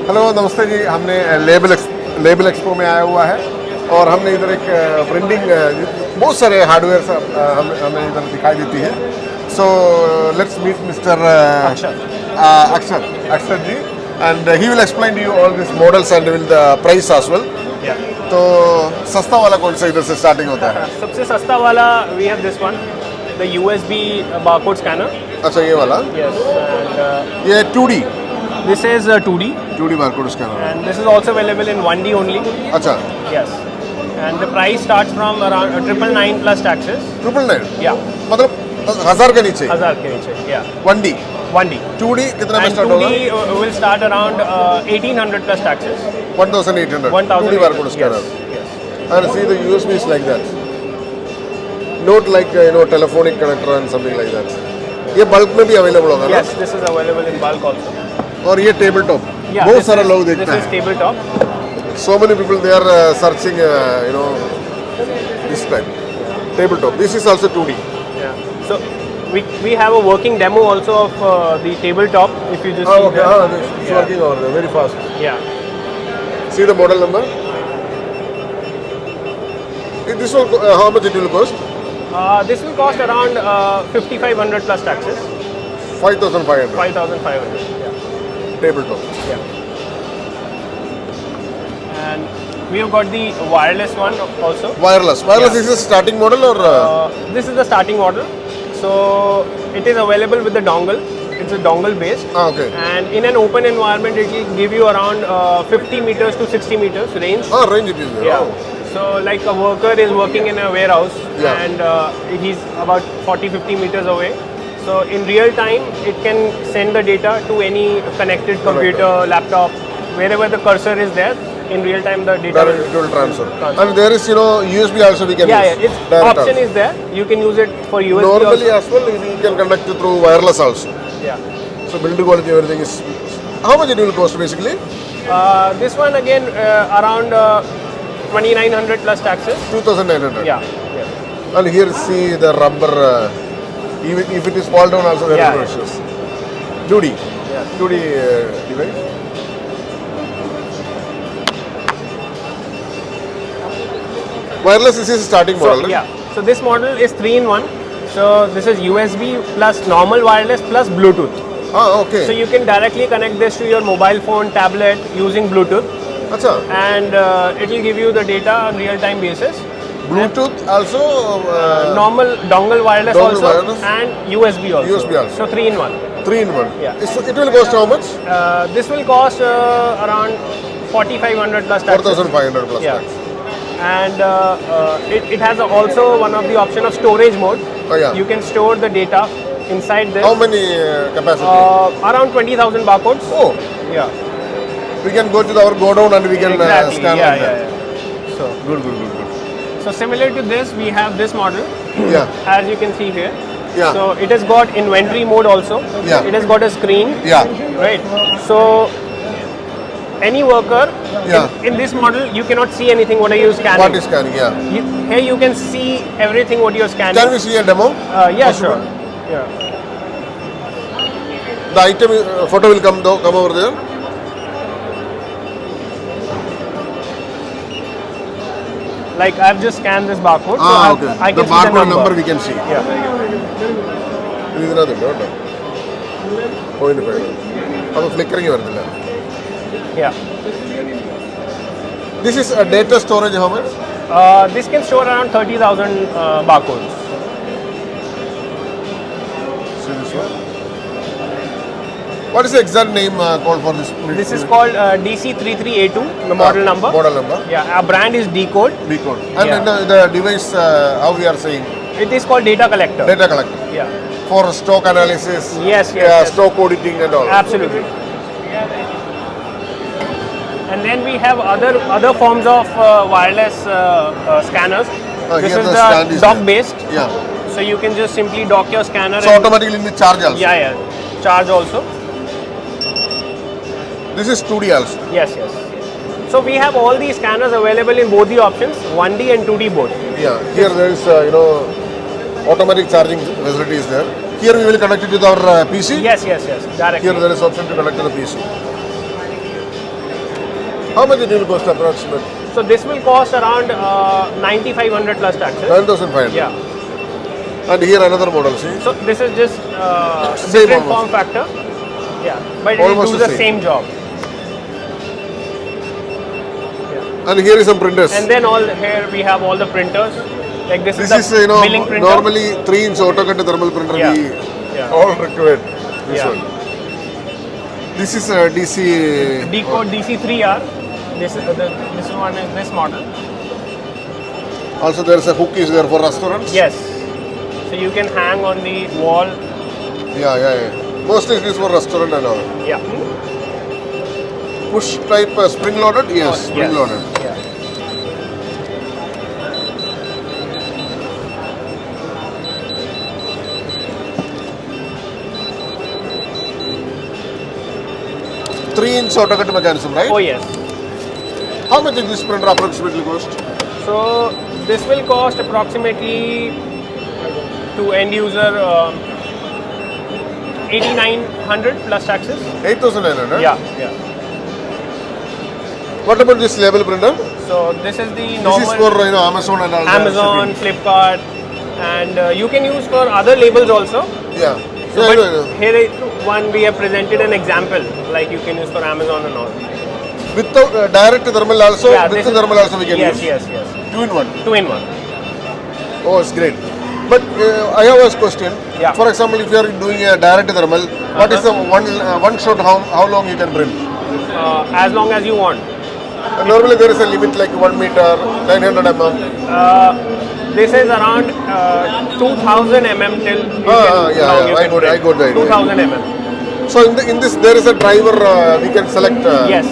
Hello नमस्ते जी, हमने label expo में आया हुआ है और हमने इधर एक प्रिंटिंग बहुत सारे हार्डवेयर हमें इधर दिखाई देती है. सो लेट्स मीट मिस्टर अक्षर जी and he will explain to you all these models and will the price as well. Yeah. तो सस्ता वाला कौन सा इधर से स्टार्टिंग होता है? सबसे सस्ता वाला we have this one, the USB barcode scanner. अच्छा ये वाला? Yes. And ये 2D. This is 2D. 2D barcode scanner. And this is also available in 1D only. अच्छा. Yes. And the price starts from around 999 plus taxes. 999? Yeah. मतलब 1000 के नीचे? 1000 के नीचे. Yeah. 1D. 1D. 2D कितना में And start होगा? 2D will start around 1800 plus taxes. 1800. 2D barcode scanner. Yes. And see the USB is like that. Not like telephonic connector and something like that. ये bulk में भी available होगा ना? Yes, this is available in bulk also. और ये table top Yeah, बहुत सारे लोग देखते This is हैं. table top. So many people they are searching this type table top. This is also 2D. Yeah. So we have a working demo also of the tabletop. If you just see Okay. that. It's working over there very fast. Yeah. See the model number. This will how much it will cost? This will cost around 5500 plus taxes. 5500. 5500. Yeah. Table top. Yeah. And we have got the wireless one also. Wireless. Yeah. Is this a starting model or? This is the starting model. So it is available with the dongle. It's a dongle based. Okay. And in an open environment, it will give you around 50 meters to 60 meters range. Range it is there. Yeah. Oh. So like a worker is working in a warehouse Yeah. and he's about 40-50 meters away. So in real time, it can send the data to any connected computer, laptop, wherever the cursor is there. In real time, the data Direct will transfer. And there is USB also we can Yeah, use. yeah. Its Direct option transfer. is there. You can use it for USB. Normally also. as well you can connect it through wireless also. Yeah. So build quality everything is. How much it will cost basically? This one again around 2900 plus taxes. 2900. Yeah. Yeah. And here see the rubber. Even if it is fall down also very Yeah, precious. 2D. Yeah. 2D device. Wireless this is starting model. So, right? yeah. So this model is 3-in-1. So this is USB plus normal wireless plus Bluetooth. Okay. So you can directly connect this to your mobile phone, tablet using Bluetooth, Acha. and it will give you the data on real-time basis. Bluetooth also. Normal dongle wireless Dongle also wireless. and USB also. USB also. So 3-in-1. 3-in-1. Yeah. It will cost how much? This will cost around 4500 plus taxes. 4500 plus Yeah. tax. And it has also one of the option of storage mode. Oh yeah. You can store the data inside this. How many capacity? Around 20,000 barcodes. Oh, Yeah. we can go to our go down and we can Exactly. scan Yeah, like that. yeah. So, Good. so similar to this, we have this model, Yeah. as you can see here. Yeah. So it has got inventory mode also. Yeah. It has got a screen. Yeah. Right. So any worker Yeah. in this model, you cannot see anything. What are you scanning? What is scanning? Yeah. Here you can see everything what you're scanning. Can we see a demo? Yeah, Possible? sure. Yeah. The item photo will come over there. Like I've just scanned this barcode. So Okay. I The can see barcode the number we can see. Yeah. This is another note. Point five. अब flickering വരുന്നില്ല. Yeah. This is a data storage how much? This can store around 30,000 barcodes. See this one. What is the exact name called for this? This is called DC33A2, the model number. Model number. Yeah, our brand is Decode. Decode. And Yeah. then the device, how we are saying? It is called data collector. Data collector. Yeah, For stock analysis. Yes, yes, Yeah, yes. stock auditing and all. absolutely. And then we have other forms of wireless scanners. This Here is the the stand is dock there. based. Yeah. So you can just simply dock your scanner. So automatically it will charge also. Yeah, charge also. This is 2D also. Yes. So we have all these scanners available in both the options, 1D and 2D both. Yeah. Here there is automatic charging facility is there. Here we will connect it with our PC. Yes, directly. Here there is option to connect to the PC. How much it will cost approximately? So this will cost around 9,500 plus taxes. 9,500. Yeah. And here another model, see? So this is just Same different almost. form factor. Yeah, but it Almost will do the the same. same job. And here is some printers. And then here we have all the printers. Like this This is the is, milling printer. normally 3-inch AutoCAD thermal printer Yeah. we Yeah. all required. This Yeah. one. This is a DC. Decode DC3R. This one is this model. Also there is a hook is there for restaurants. Yes. So you can hang on the wall. Yeah. Mostly it is for restaurant and all. Yeah. Push type spring loaded? Yes, spring Yes. loaded. Yeah. Three-inch AutoCAD mechanism, right? Oh yes. How much is this printer approximately cost? So this will cost approximately to end user 8,900 plus taxes. 8,900? Yeah. What about this label printer? So this is the This normal is for Amazon and all. Amazon, Flipkart, and you can use for other labels also. Yeah. So, Yeah, I but know. here is one we have presented an example, like you can use for Amazon and all. Without direct thermal also, Yeah, with this the is- thermal also we can Yes, use. yes. 2-in-1. 2-in-1. Oh, it's great. But I have a question. Yeah. For example, if you are doing a direct thermal, what is the one shot how long you can print? As long as you want. Normally there is a limit like 1 meter, 900 mm. This is around 2000 mm till you yeah, I got the idea. 2000 mm. So in this there is a driver we can select. Yes.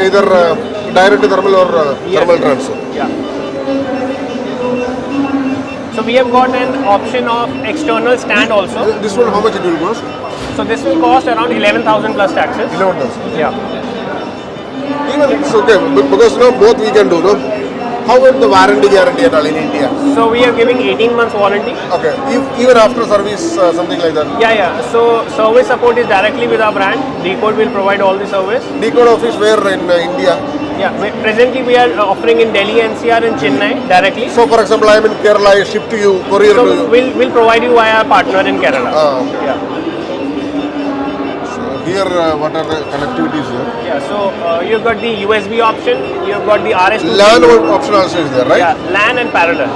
Either direct thermal or thermal transfer. Yeah. So we have got an option of external stand also. This one how much it will cost? So this will cost around 11,000 plus taxes. 11,000. Yeah. Even it's okay because both we can do. No? How about the warranty guarantee and all in India? So we are giving 18 months warranty. Okay. Even after service something like that. Yeah. So service support is directly with our brand. Decode will provide all the service. Decode office where in India? Yeah. Presently we are offering in Delhi NCR and Chennai directly. So for example, I am in Kerala, I ship to you, courier to So you. we'll provide you via our partner in Kerala. Okay. Yeah. So here, what are the connectivities here? Yeah. So you've got the USB option. You've got the RS2. LAN option also is there, right? Yeah. LAN and parallel.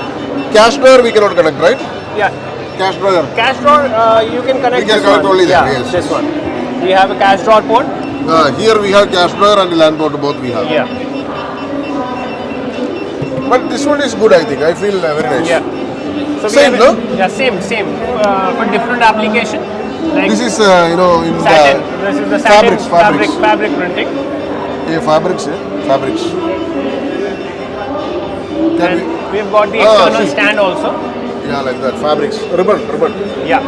Cash drawer we cannot connect, right? Yeah. Cash drawer. Cash drawer you can connect. We can this connect one. only there, Yeah, yes. this one. We have a cash drawer port. Here we have cash drawer and LAN port, both we have. Yeah. But this one is good, I think. I feel very nice. Yeah. So Same, we no? have Yeah, same. For different application. Like This is, in satin. the This is the satin fabrics. fabric printing. Yeah, fabrics. Fabrics. Can And we? we have got the external see. stand also. Yeah, like that. Fabrics. Ribbon. Yeah.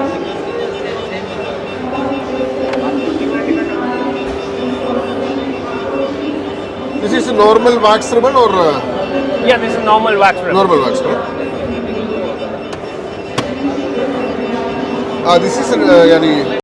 This is a normal wax ribbon or Yeah, this is normal wax ribbon. normal wax, right? This is yani